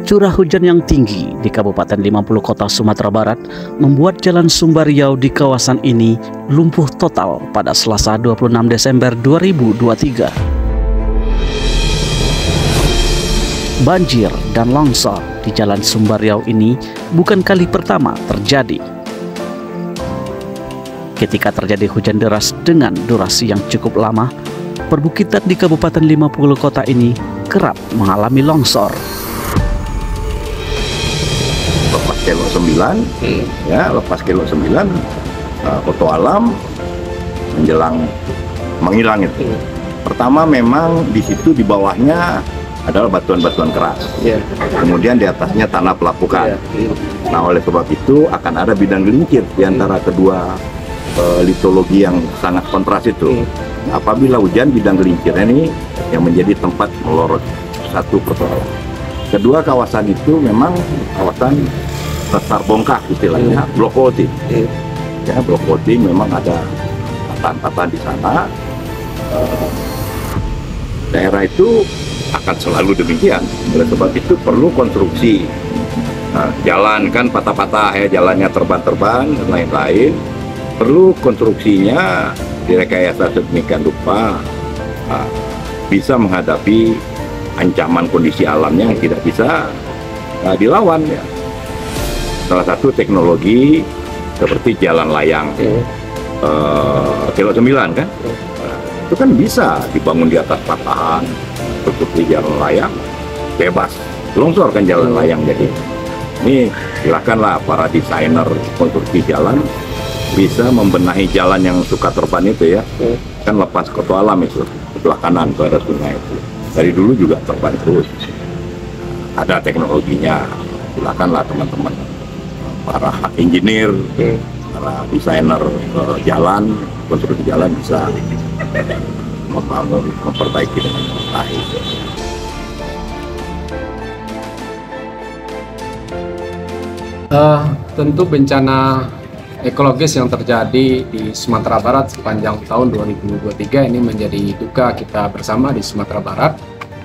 Curah hujan yang tinggi di Kabupaten 50 Kota Sumatera Barat membuat Jalan Sumber Riau di kawasan ini lumpuh total pada Selasa 26 Desember 2023. Banjir dan longsor di Jalan Sumber Riau ini bukan kali pertama terjadi. Ketika terjadi hujan deras dengan durasi yang cukup lama, perbukitan di Kabupaten 50 Kota ini kerap mengalami longsor. Lepas kilo 9, ya lepas kilo 9, foto alam menjelang menghilang itu. Pertama memang di situ di bawahnya adalah batuan-batuan keras, kemudian di atasnya tanah pelapukan. Nah oleh sebab itu akan ada bidang gelincir di antara kedua litologi yang sangat kontras itu. Apabila hujan, bidang gelincirnya ini yang menjadi tempat melorot satu persoalan. Kedua, kawasan itu memang kawasan sesar bongkah istilahnya, blok voting. Ya, blok voting memang ada patahan-patahan di sana. Daerah itu akan selalu demikian. Oleh sebab itu perlu konstruksi. Jalan kan patah-patah ya, jalannya terban-terban dan lain-lain. Perlu konstruksinya direkayasa sedemikian rupa bisa menghadapi ancaman kondisi alamnya yang tidak bisa dilawan ya. Salah satu teknologi seperti jalan layang kilo 9 kan, itu kan bisa dibangun di atas patahan seperti jalan layang, bebas longsor kan jalan layang. Jadi ini silakanlah para desainer konstruksi jalan bisa membenahi jalan yang suka terban itu ya, kan lepas ke alam itu sebelah kanan tuh ada sungai itu. Dari dulu juga terban terus, ada teknologinya. Silakanlah teman-teman para engineer, para desainer jalan, konstruksi jalan bisa membangun, memperbaiki dengan baik. Tentu bencana ekologis yang terjadi di Sumatera Barat sepanjang tahun 2023 ini menjadi duka kita bersama di Sumatera Barat,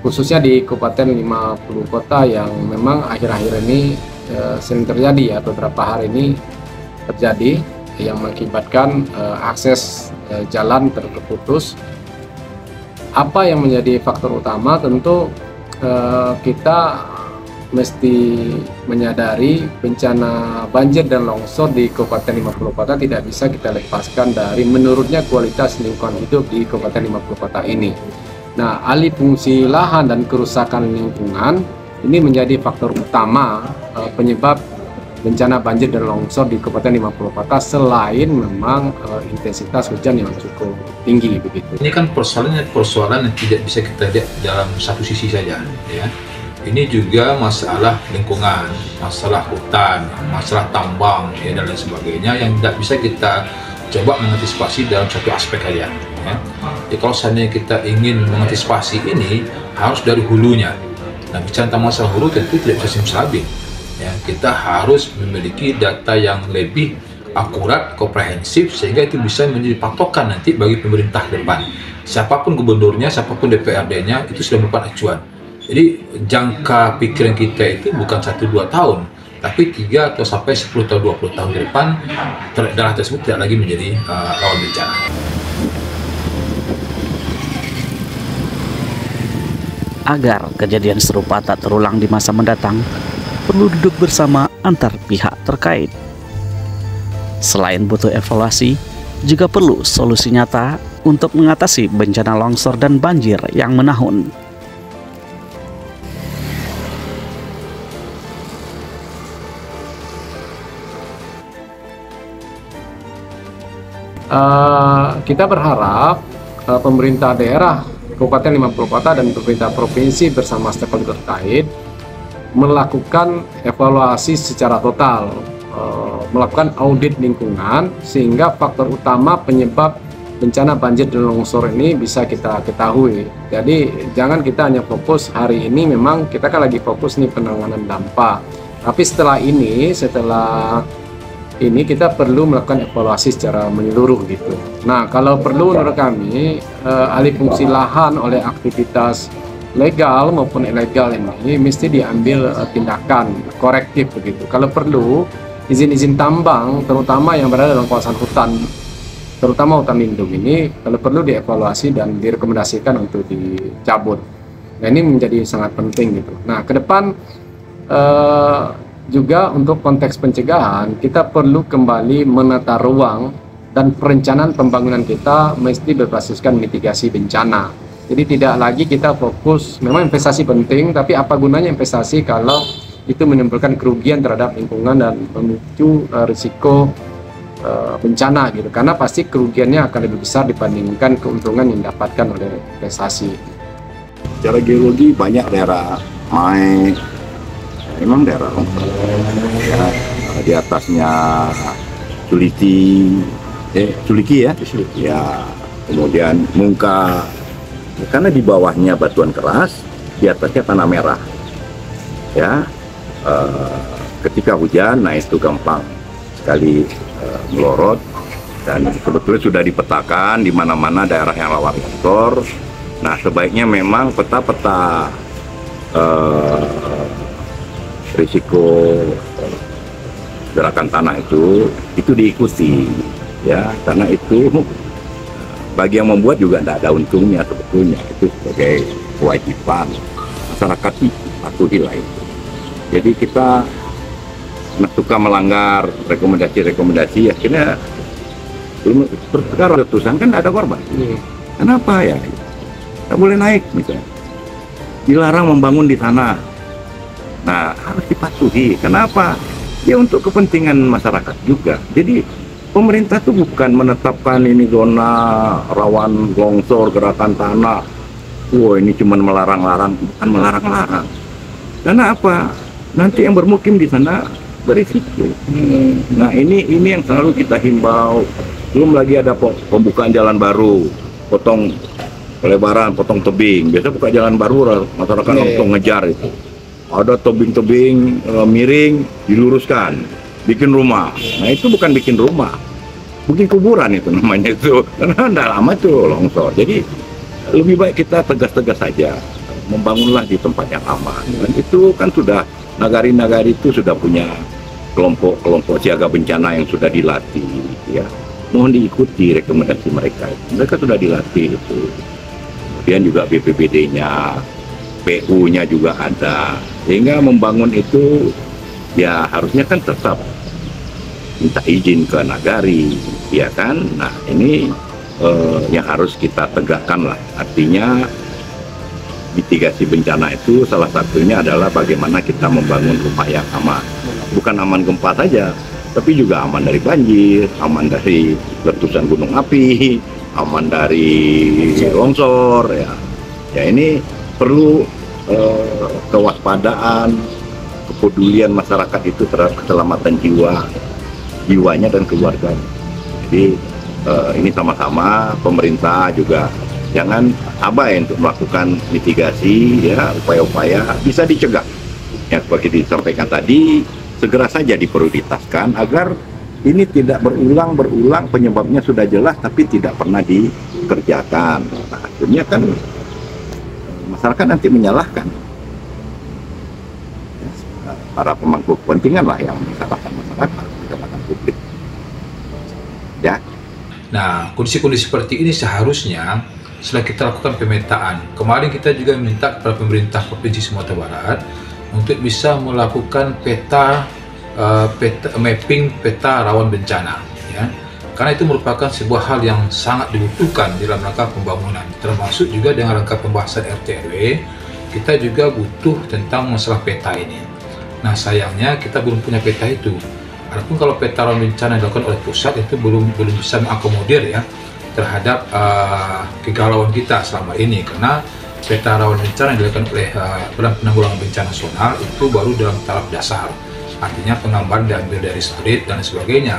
khususnya di Kabupaten 50 Kota yang memang akhir-akhir ini sering terjadi atau beberapa hari ini terjadi yang mengakibatkan akses jalan terputus. Apa yang menjadi faktor utama? Tentu kita mesti menyadari bencana banjir dan longsor di Kabupaten 50 Kota tidak bisa kita lepaskan dari menurunnya kualitas lingkungan hidup di Kabupaten 50 Kota ini. Nah, alih fungsi lahan dan kerusakan lingkungan ini menjadi faktor utama penyebab bencana banjir dan longsor di Kabupaten 50 Kota selain memang intensitas hujan yang cukup tinggi begitu. Ini kan persoalan yang tidak bisa kita lihat dalam satu sisi saja ya. Ini juga masalah lingkungan, masalah hutan, masalah tambang ya, dan lain sebagainya yang tidak bisa kita coba mengantisipasi dalam satu aspek saja ya. Jadi kalau seandainya kita ingin mengantisipasi ini harus dari hulunya. Nah, bicara tentang masalah hulu tentu tidak bisa simsalabim ya. Kita harus memiliki data yang lebih akurat, komprehensif, sehingga itu bisa menjadi patokan nanti bagi pemerintah ke depan. Siapapun gubernurnya, siapapun DPRD-nya, itu sudah merupakan acuan. Jadi jangka pikiran kita itu bukan 1-2 tahun, tapi 3 atau sampai 10 atau 20 tahun ke depan daerah tersebut tidak lagi menjadi rawan bencana. Agar kejadian serupa tak terulang di masa mendatang, perlu duduk bersama antar pihak terkait. Selain butuh evaluasi, juga perlu solusi nyata untuk mengatasi bencana longsor dan banjir yang menahun. kita berharap pemerintah daerah Kabupaten 50 Kota dan pemerintah provinsi bersama stakeholder terkait melakukan evaluasi secara total, melakukan audit lingkungan sehingga faktor utama penyebab bencana banjir dan longsor ini bisa kita ketahui. Jadi jangan kita hanya fokus hari ini, memang kita kan lagi fokus nih penanganan dampak. Tapi setelah ini kita perlu melakukan evaluasi secara menyeluruh gitu. Nah, kalau perlu menurut kami alih fungsi lahan oleh aktivitas legal maupun ilegal ini mesti diambil tindakan korektif begitu. Kalau perlu izin-izin tambang terutama yang berada dalam kawasan hutan, terutama hutan lindung ini, kalau perlu dievaluasi dan direkomendasikan untuk dicabut. Nah, ini menjadi sangat penting gitu. Nah, ke depan juga untuk konteks pencegahan, kita perlu kembali menata ruang dan perencanaan pembangunan kita mesti berbasiskan mitigasi bencana. Jadi tidak lagi kita fokus, memang investasi penting, tapi apa gunanya investasi kalau itu menimbulkan kerugian terhadap lingkungan dan memicu risiko bencana gitu. Karena pasti kerugiannya akan lebih besar dibandingkan keuntungan yang didapatkan oleh investasi. Secara geologi banyak daerah memang daerah longsor ya, di atasnya Suliki ya, kemudian Mungka, karena di bawahnya batuan keras, di atasnya tanah merah ya. Ketika hujan, nah itu gampang sekali melorot, dan sebetulnya sudah dipetakan di mana-mana daerah yang rawan longsor. Nah, sebaiknya memang peta-peta risiko gerakan tanah itu diikuti ya, karena itu bagi yang membuat juga tidak ada untungnya sebetulnya. Itu sebagai kewajiban masyarakat patuhilah itu. Jadi kita suka melanggar rekomendasi akhirnya belum perkara letusan kan ada korban. Kenapa ya? Tidak boleh naik misalnya, dilarang membangun di sana. Nah, harus dipatuhi. Kenapa? Ya untuk kepentingan masyarakat juga. Jadi pemerintah tuh bukan menetapkan ini zona rawan longsor, gerakan tanah. Wah, ini cuma melarang-larang, bukan melarang-larang. Karena apa? Nanti yang bermukim di sana berisiko. Nah, ini yang selalu kita himbau. Belum lagi ada pembukaan jalan baru, potong pelebaran, potong tebing. Biasa buka jalan baru, masyarakat langsung ngejar itu. Ada tebing-tebing miring, diluruskan, bikin rumah. Nah, itu bukan bikin rumah, bikin kuburan itu namanya itu. Karena tidak lama itu longsor. Jadi lebih baik kita tegas-tegas saja, membangunlah di tempat yang aman. Dan itu kan sudah nagari-nagari itu sudah punya kelompok siaga bencana yang sudah dilatih. Ya, mohon diikuti rekomendasi mereka. Mereka sudah dilatih itu. Kemudian juga BPBD-nya, PU-nya juga ada, sehingga membangun itu ya harusnya kan tetap minta izin ke nagari, ya kan. Nah, ini yang harus kita tegakkan lah. Artinya mitigasi bencana itu salah satunya adalah bagaimana kita membangun rumah yang aman, bukan aman gempa saja, tapi juga aman dari banjir, aman dari letusan gunung api, aman dari longsor ya. Ya, ini perlu kewaspadaan, kepedulian masyarakat itu terhadap keselamatan jiwanya dan keluarga. Jadi ini sama-sama pemerintah juga jangan abai untuk melakukan mitigasi ya, upaya-upaya bisa dicegah. Yang seperti disampaikan tadi, segera saja diprioritaskan agar ini tidak berulang, penyebabnya sudah jelas tapi tidak pernah dikerjakan. Nah, akhirnya kan masyarakat nanti menyalahkan para pemangku kepentingan lah yang menyalahkan masyarakat, menyalahkan publik. Ya. Nah, kondisi-kondisi seperti ini seharusnya setelah kita lakukan pemetaan, kemarin kita juga minta kepada pemerintah Provinsi Sumatera Barat untuk bisa melakukan mapping peta rawan bencana, ya. Karena itu merupakan sebuah hal yang sangat dibutuhkan dalam rangka pembangunan, termasuk juga dengan rangka pembahasan RT/RW, kita juga butuh tentang masalah peta ini. Nah, sayangnya kita belum punya peta itu. Adapun kalau peta rawan bencana yang dilakukan oleh pusat itu belum bisa mengakomodir ya terhadap kegalauan kita selama ini, karena peta rawan bencana yang dilakukan oleh Badan Penanggulangan Bencana Nasional itu baru dalam tahap dasar, artinya penggambaran diambil dari satelit dan sebagainya.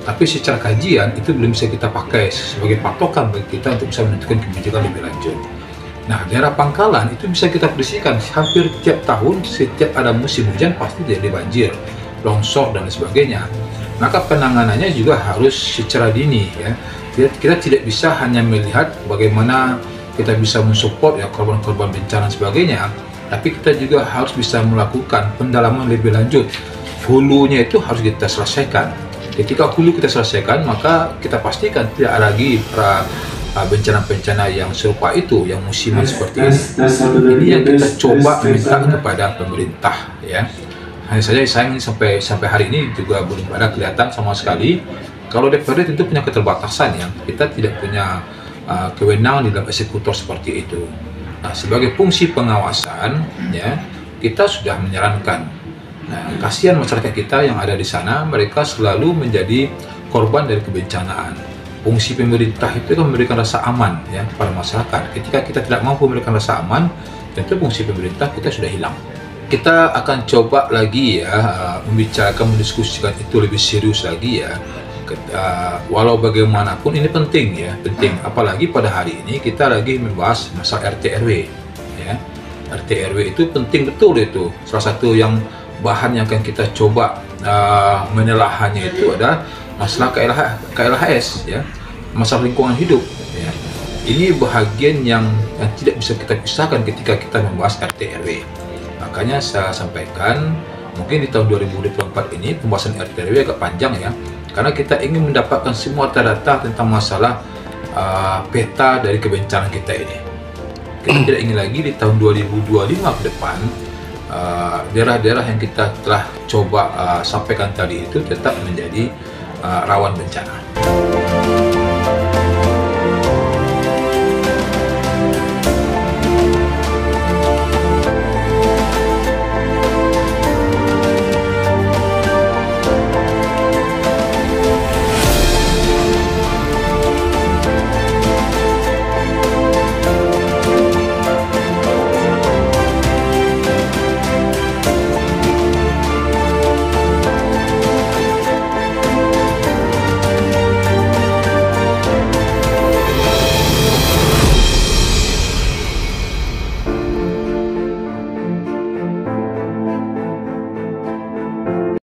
Tapi secara kajian itu belum bisa kita pakai sebagai patokan bagi kita untuk bisa menentukan kebijakan lebih lanjut. Nah, daerah pangkalan itu bisa kita prediksikan hampir tiap tahun, setiap ada musim hujan pasti terjadi banjir, longsor dan sebagainya. Maka penanganannya juga harus secara dini ya. Kita tidak bisa hanya melihat bagaimana kita bisa mensupport ya korban-korban bencana dan sebagainya, tapi kita juga harus bisa melakukan pendalaman lebih lanjut. Hulunya itu harus kita selesaikan. Ketika hulu kita selesaikan, maka kita pastikan tidak ada lagi bencana-bencana yang serupa itu, yang musiman seperti ini. Ini yang kita coba minta kepada pemerintah ya. Hanya saja sayang sampai hari ini juga belum ada kelihatan sama sekali. Kalau DPRD tentu punya keterbatasan ya, kita tidak punya kewenangan di dalam eksekutor seperti itu. Nah, sebagai fungsi pengawasan ya, kita sudah menyarankan. Nah, kasihan masyarakat kita yang ada di sana, mereka selalu menjadi korban dari kebencanaan. Fungsi pemerintah itu kan memberikan rasa aman ya kepada masyarakat. Ketika kita tidak mampu memberikan rasa aman, tentu fungsi pemerintah kita sudah hilang. Kita akan coba lagi ya membicarakan, mendiskusikan itu lebih serius lagi ya. Walau bagaimanapun ini penting ya, penting. Apalagi pada hari ini kita lagi membahas masalah RT RW ya. RT RW itu penting betul itu. Salah satu yang bahan yang akan kita coba menelahannya itu ada masalah KLHS ya, masalah lingkungan hidup ya. Ini bahagian yang tidak bisa kita pisahkan ketika kita membahas RT RW. Makanya saya sampaikan mungkin di tahun 2024 ini pembahasan RT RW agak panjang ya, karena kita ingin mendapatkan semua data tentang masalah peta dari kebencanaan kita ini. Kita tidak ingin lagi di tahun 2025 ke depan daerah-daerah yang kita telah coba sampaikan tadi itu tetap menjadi rawan bencana.